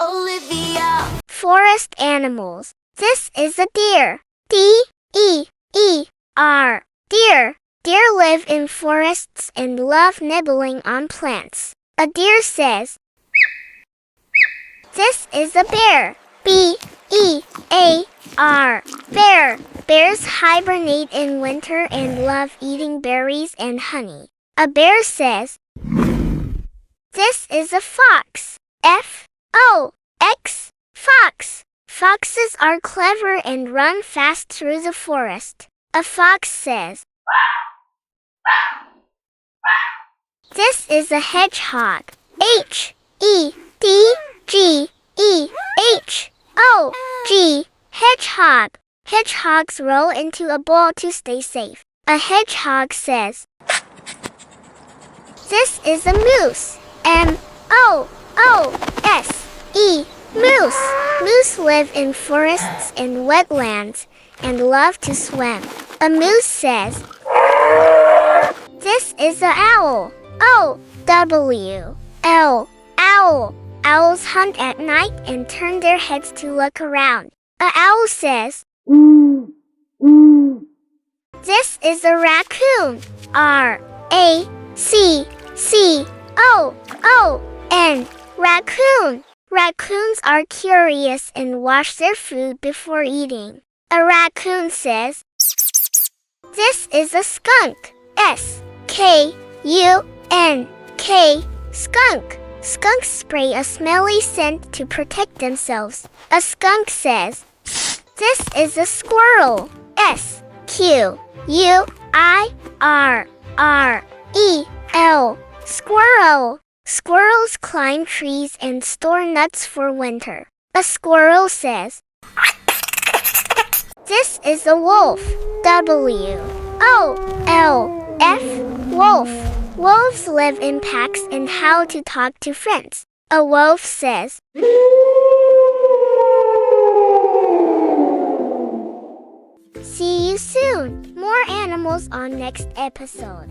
Olivia. Forest animals. This is a deer. D-E-E-R. Deer. Deer live in forests and love nibbling on plants. A deer says. This is a bear. B-E-A-R. Bear. Bears hibernate in winter and love eating berries and honey. A bear says. This is a fox. F-O-X. Fox. Foxes are clever and run fast through the forest. A fox says. This is a hedgehog. H-E-D-G-E-H-O-G. Hedgehog. Hedgehogs roll into a ball to stay safe. A hedgehog says. This is a moose. M-O-O-S-E. Moose. Moose live in forests and wetlands and love to swim. A moose says. This is an owl. O-W-L. Owl. Owls hunt at night and turn their heads to look around. An owl says. This is a raccoon. R-A-C-C-O-O-N. Raccoon. Raccoons are curious and wash their food before eating. A raccoon says. This is a skunk. S-K-U-N-K. Skunk. Skunks spray a smelly scent to protect themselves. A skunk says. This is a squirrel. S-Q-U-I-R-R-E-L. Squirrel. Squirrels climb trees and store nuts for winter. A squirrel says. This is a wolf. W-O-L-F. Wolf. Wolves live in packs and how to talk to friends. A wolf says. See you soon. More animals on next episode.